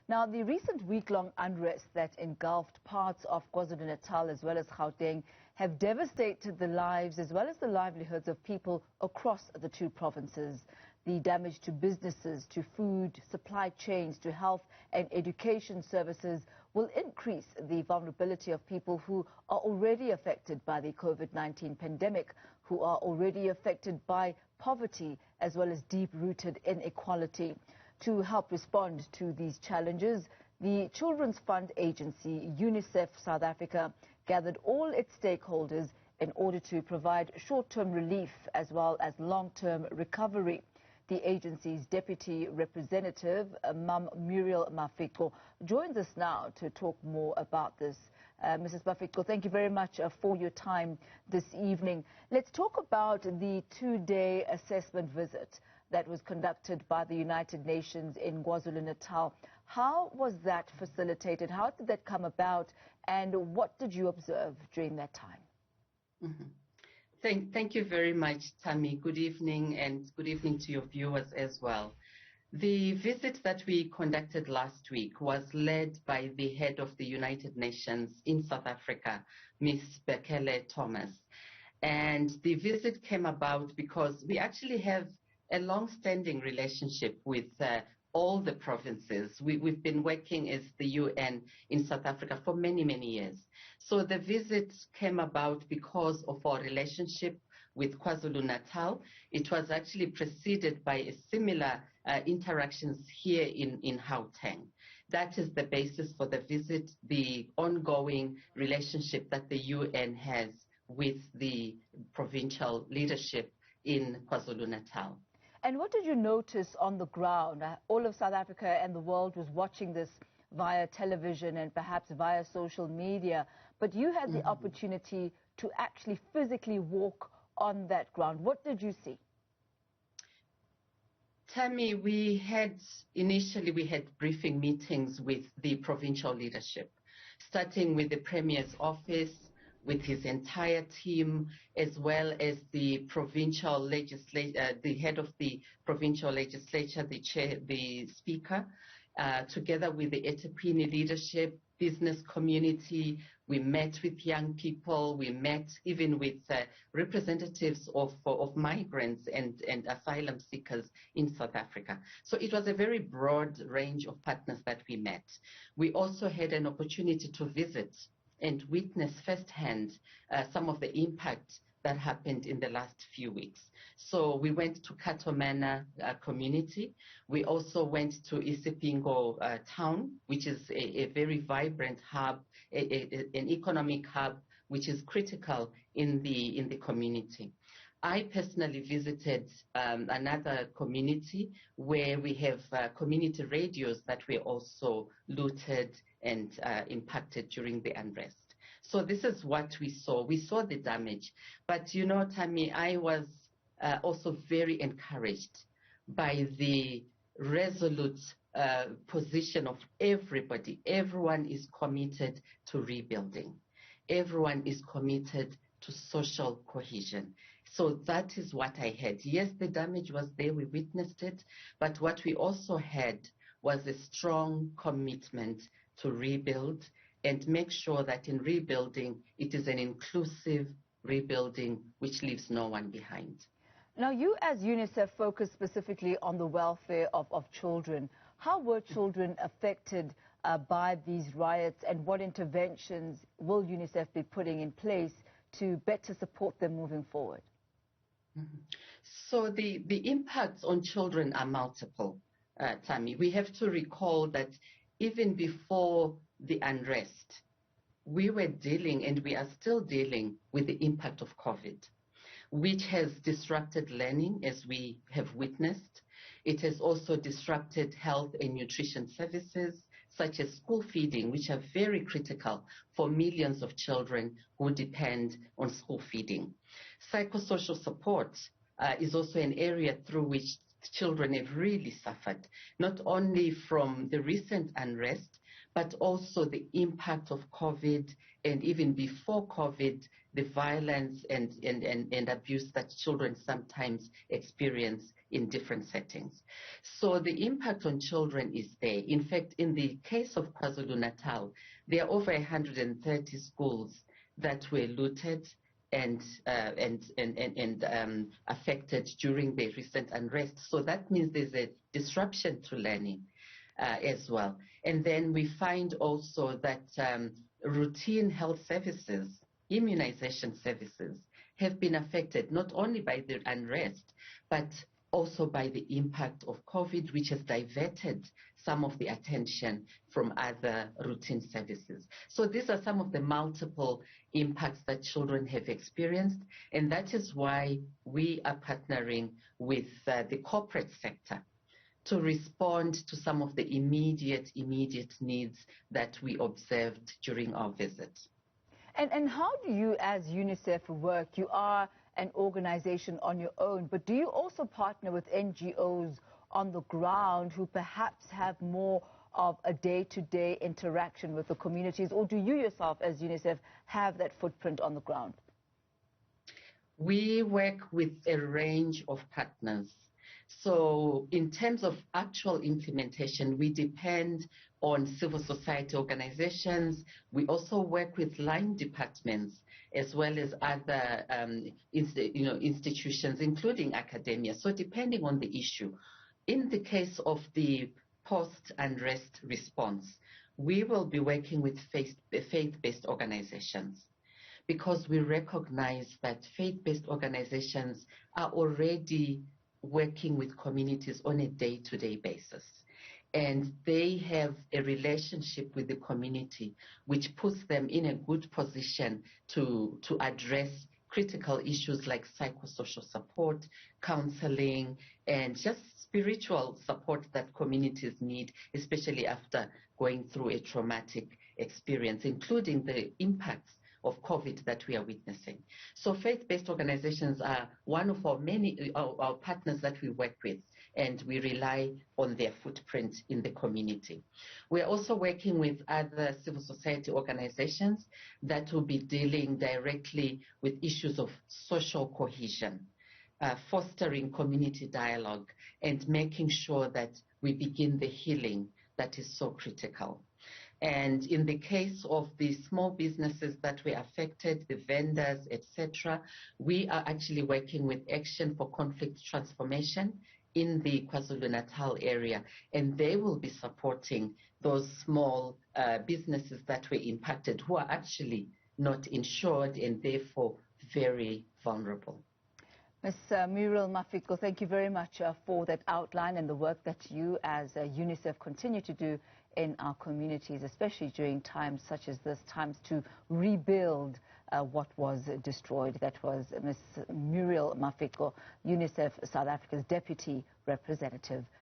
Now, the recent week-long unrest that engulfed parts of KwaZulu-Natal as well as Gauteng have devastated the lives as well as the livelihoods of people across the two provinces. The damage to businesses, to food, supply chains, to health and education services will increase the vulnerability of people who are already affected by the COVID-19 pandemic, who are already affected by poverty as well as deep-rooted inequality. To help respond to these challenges, the Children's Fund agency, Unicef South Africa, gathered all its stakeholders in order to provide short-term relief as well as long-term recovery. The agency's deputy representative, Mam Muriel Mafiko, joins us now to talk more about this. Mrs. Mafiko, thank you very much for your time this evening. Let's talk about the two-day assessment visit that was conducted by the United Nations in KwaZulu-Natal. How was that facilitated? How did that come about? And what did you observe during that time? Thank you very much, Tammy. Good evening, and good evening to your viewers as well. The visit that we conducted last week was led by the head of the United Nations in South Africa, Ms. Bekele Thomas. And the visit came about because we actually have a long-standing relationship with all the provinces. We've been working as the UN in South Africa for many, many years. So the visit came about because of our relationship with KwaZulu-Natal. It was actually preceded by a similar interactions here in Gauteng. That is the basis for the visit, the ongoing relationship that the UN has with the provincial leadership in KwaZulu-Natal. And what did you notice on the ground? All of South Africa and the world was watching this via television and perhaps via social media, but you had the opportunity to actually physically walk on that ground. What did you see? Tammy, initially we had briefing meetings with the provincial leadership, starting with the Premier's office, with his entire team, as well as the provincial legislature, the head of the provincial legislature, the chair, the speaker, together with the eThekwini leadership, business community. We met with young people. We met even with representatives of migrants and asylum seekers in South Africa. So it was a very broad range of partners that we met. We also had an opportunity to visit and witness firsthand some of the impact that happened in the last few weeks. So we went to Katomana community. We also went to Isipingo town, which is a very vibrant hub, an economic hub, which is critical in the community. I personally visited another community where we have community radios that were also looted and impacted during the unrest. So this is what we saw. We saw the damage. But you know, Tammy, I was also very encouraged by the resolute position of everybody. Everyone is committed to rebuilding. Everyone is committed to social cohesion. So that is what I had. Yes, the damage was there, we witnessed it, but what we also had was a strong commitment to rebuild and make sure that in rebuilding, it is an inclusive rebuilding which leaves no one behind. Now, you as UNICEF focus specifically on the welfare of children. How were children affected by these riots, and what interventions will UNICEF be putting in place to better support them moving forward? So the impacts on children are multiple, Tammy. We have to recall that even before the unrest, we were dealing, and we are still dealing, with the impact of COVID, which has disrupted learning, as we have witnessed. It has also disrupted health and nutrition services, such as school feeding, which are very critical for millions of children who depend on school feeding. Psychosocial support is also an area through which children have really suffered, not only from the recent unrest, but also the impact of COVID, and even before COVID, the violence and abuse that children sometimes experience in different settings. So the impact on children is there. In fact, in the case of KwaZulu-Natal, there are over 130 schools that were looted and affected during the recent unrest. So that means there's a disruption to learning as well. And then we find also that routine health services, immunization services, have been affected not only by the unrest, but also by the impact of COVID, which has diverted some of the attention from other routine services. So these are some of the multiple impacts that children have experienced, and that is why we are partnering with the corporate sector to respond to some of the immediate needs that we observed during our visit. And how do you, as UNICEF, work? You are an organization on your own, but do you also partner with NGOs on the ground who perhaps have more of a day-to-day interaction with the communities, or do you yourself, as UNICEF, have that footprint on the ground? We work with a range of partners. So in terms of actual implementation, we depend on civil society organizations. We also work with line departments as well as other institutions, including academia. So depending on the issue. In the case of the post-unrest response, we will be working with faith-based organizations, because we recognize that faith-based organizations are already working with communities on a day-to-day basis. And they have a relationship with the community, which puts them in a good position to address critical issues like psychosocial support, counseling, and just spiritual support that communities need, especially after going through a traumatic experience, including the impacts of COVID that we are witnessing. So faith-based organizations are one of our partners that we work with, and we rely on their footprint in the community. We are also working with other civil society organizations that will be dealing directly with issues of social cohesion, fostering community dialogue, and making sure that we begin the healing that is so critical. And in the case of the small businesses that were affected, the vendors, etc., we are actually working with Action for Conflict Transformation in the KwaZulu-Natal area, and they will be supporting those small businesses that were impacted, who are actually not insured and therefore very vulnerable. Ms. Muriel Mafiko, thank you very much for that outline and the work that you as UNICEF continue to do in our communities, especially during times such as this, times to rebuild what was destroyed. That was Ms. Muriel Mafiko, UNICEF South Africa's Deputy Representative.